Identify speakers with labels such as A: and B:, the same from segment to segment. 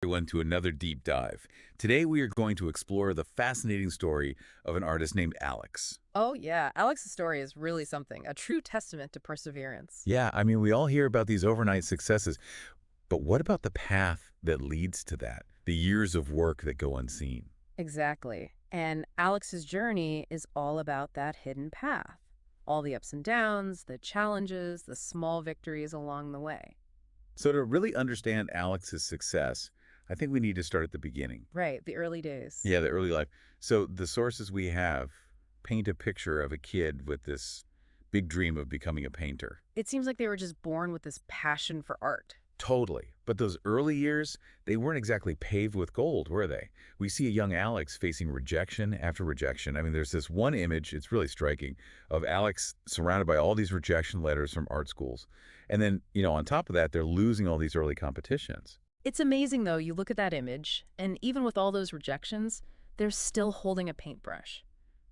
A: Everyone to another deep dive. Today we are going to explore the fascinating story of an artist named Alex.
B: Oh, yeah. Alex's story is really something, a true testament to perseverance.
A: Yeah, I mean, we all hear about these overnight successes, but what about the path that leads to that? The years of work that go unseen?
B: Exactly. And Alex's journey is all about that hidden path. All the ups and downs, the challenges, the small victories along the way.
A: So to really understand Alex's success, I think we need to start at the beginning.
B: Right, the early days.
A: Yeah, the early life. So the sources we have paint a picture of a kid with this big dream of becoming a painter.
B: It seems like they were just born with this passion for art.
A: Totally. But those early years, they weren't exactly paved with gold, were they? We see a young Alex facing rejection after rejection. I mean, there's this one image, it's really striking, of Alex surrounded by all these rejection letters from art schools. And then, on top of that, they're losing all these early competitions.
B: It's amazing, though, you look at that image, and even with all those rejections, they're still holding a paintbrush.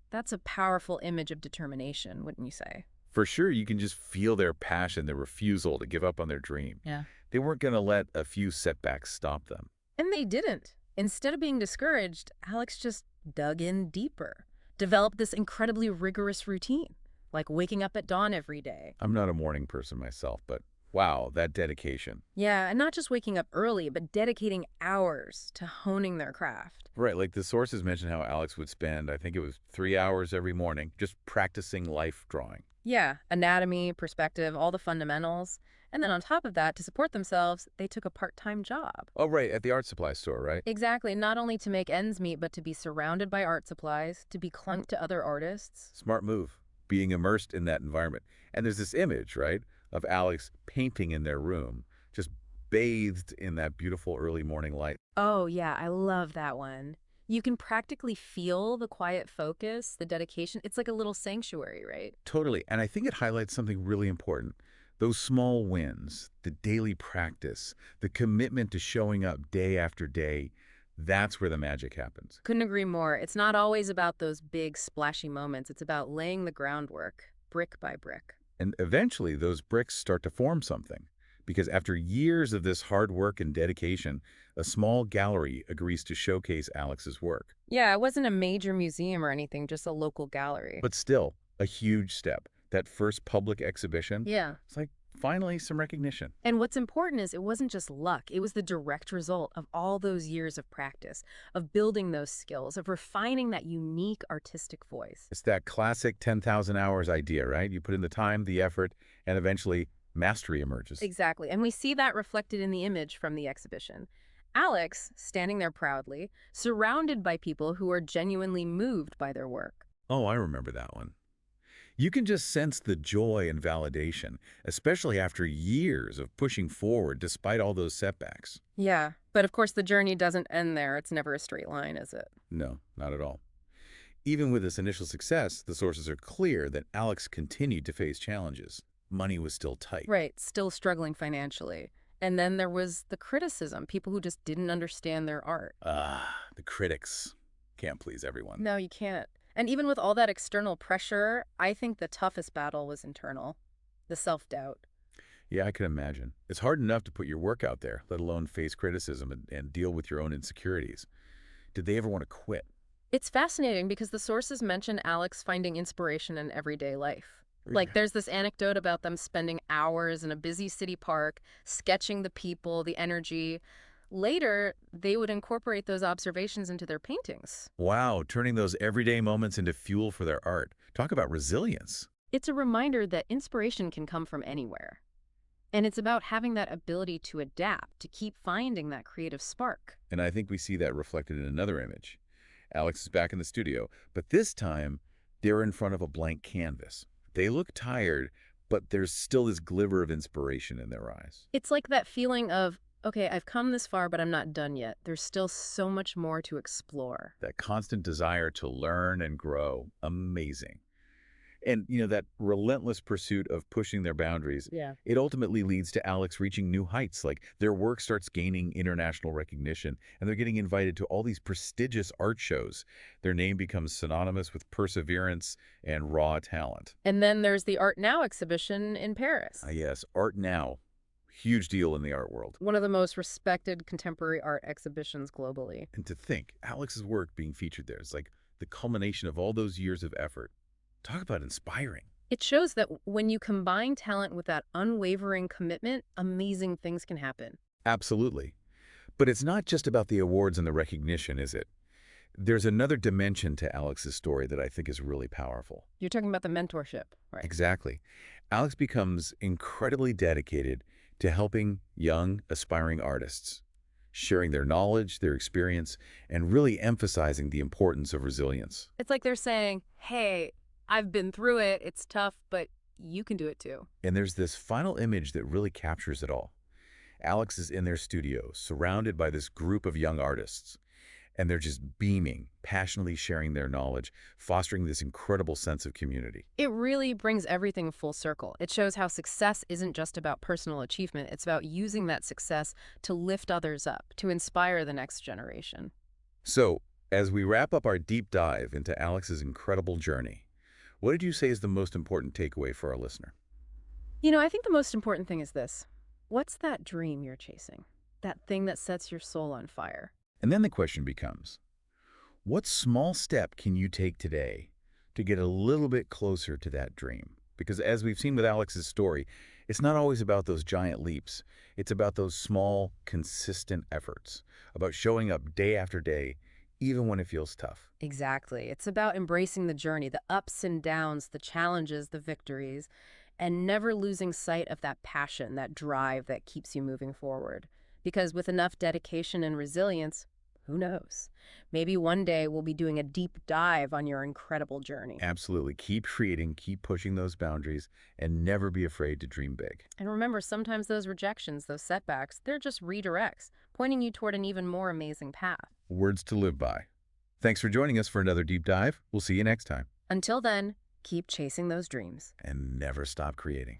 B: That's a powerful image of determination, wouldn't you say?
A: For sure, you can just feel their passion, their refusal to give up on their dream.
B: Yeah.
A: They weren't going to let a few setbacks stop them.
B: And they didn't. Instead of being discouraged, Alex just dug in deeper, developed this incredibly rigorous routine, like waking up at dawn every day.
A: I'm not a morning person myself, but wow, that dedication.
B: Yeah, and not just waking up early, but dedicating hours to honing their craft.
A: Right, like the sources mention how Alex would spend, I think it was 3 hours every morning, just practicing life drawing.
B: Yeah, anatomy, perspective, all the fundamentals. And then on top of that, to support themselves, they took a part-time job.
A: Oh, right, at the art supply store, right?
B: Exactly, not only to make ends meet, but to be surrounded by art supplies, to be clung to other artists.
A: Smart move, being immersed in that environment. And there's this image, right, of Alex painting in their room, just bathed in that beautiful early morning light.
B: Oh, yeah, I love that one. You can practically feel the quiet focus, the dedication. It's like a little sanctuary, right?
A: Totally, and I think it highlights something really important. Those small wins, the daily practice, the commitment to showing up day after day, that's where the magic happens.
B: Couldn't agree more. It's not always about those big, splashy moments. It's about laying the groundwork, brick by brick.
A: And eventually, those bricks start to form something. Because after years of this hard work and dedication, a small gallery agrees to showcase Alex's work.
B: Yeah, it wasn't a major museum or anything, just a local gallery.
A: But still, a huge step. That first public exhibition,
B: Yeah.
A: it's like finally some recognition.
B: And what's important is it wasn't just luck. It was the direct result of all those years of practice, of building those skills, of refining that unique artistic voice.
A: It's that classic 10,000 hours idea, right? You put in the time, the effort, and eventually mastery emerges.
B: Exactly. And we see that reflected in the image from the exhibition. Alex, standing there proudly, surrounded by people who are genuinely moved by their work.
A: Oh, I remember that one. You can just sense the joy and validation, especially after years of pushing forward despite all those setbacks.
B: Yeah. But of course, the journey doesn't end there. It's never a straight line, is it?
A: No, not at all. Even with this initial success, the sources are clear that Alex continued to face challenges. Money was still tight.
B: Right. Still struggling financially. And then there was the criticism, people who just didn't understand their art.
A: The critics can't please everyone.
B: No, you can't. And even with all that external pressure, I think the toughest battle was internal, the self-doubt.
A: Yeah, I can imagine. It's hard enough to put your work out there, let alone face criticism and deal with your own insecurities. Did they ever want to quit?
B: It's fascinating because the sources mention Alex finding inspiration in everyday life. Like, there's this anecdote about them spending hours in a busy city park, sketching the people, the energy. Later, they would incorporate those observations into their paintings.
A: Wow, turning those everyday moments into fuel for their art. Talk about resilience.
B: It's a reminder that inspiration can come from anywhere. And it's about having that ability to adapt, to keep finding that creative spark.
A: And I think we see that reflected in another image. Alex is back in the studio, but this time they're in front of a blank canvas. They look tired, but there's still this glimmer of inspiration in their eyes.
B: It's like that feeling of, okay, I've come this far, but I'm not done yet. There's still so much more to explore.
A: That constant desire to learn and grow, amazing. And, that relentless pursuit of pushing their boundaries,
B: Yeah.
A: it ultimately leads to Alex reaching new heights. Like their work starts gaining international recognition and they're getting invited to all these prestigious art shows. Their name becomes synonymous with perseverance and raw talent.
B: And then there's the Art Now exhibition in Paris.
A: Yes, Art Now. Huge deal in the art world.
B: One of the most respected contemporary art exhibitions globally.
A: And to think, Alex's work being featured there is like the culmination of all those years of effort. Talk about inspiring.
B: It shows that when you combine talent with that unwavering commitment, amazing things can happen.
A: Absolutely. But it's not just about the awards and the recognition, is it? There's another dimension to Alex's story that I think is really powerful.
B: You're talking about the mentorship, right?
A: Exactly. Alex becomes incredibly dedicated to helping young, aspiring artists, sharing their knowledge, their experience, and really emphasizing the importance of resilience.
B: It's like they're saying, hey, I've been through it. It's tough, but you can do it too.
A: And there's this final image that really captures it all. Alex is in their studio, surrounded by this group of young artists, and they're just beaming, passionately sharing their knowledge, fostering this incredible sense of community.
B: It really brings everything full circle. It shows how success isn't just about personal achievement. It's about using that success to lift others up, to inspire the next generation.
A: So, as we wrap up our deep dive into Alex's incredible journey, what did you say is the most important takeaway for our listener?
B: I think the most important thing is this. What's that dream you're chasing? That thing that sets your soul on fire?
A: And then the question becomes, what small step can you take today to get a little bit closer to that dream? Because as we've seen with Alex's story, it's not always about those giant leaps. It's about those small, consistent efforts, about showing up day after day, even when it feels tough.
B: Exactly. It's about embracing the journey, the ups and downs, the challenges, the victories, and never losing sight of that passion, that drive that keeps you moving forward. Because with enough dedication and resilience, who knows? Maybe one day we'll be doing a deep dive on your incredible journey.
A: Absolutely. Keep creating, keep pushing those boundaries, and never be afraid to dream big.
B: And remember, sometimes those rejections, those setbacks, they're just redirects, pointing you toward an even more amazing path.
A: Words to live by. Thanks for joining us for another deep dive. We'll see you next time.
B: Until then, keep chasing those dreams.
A: And never stop creating.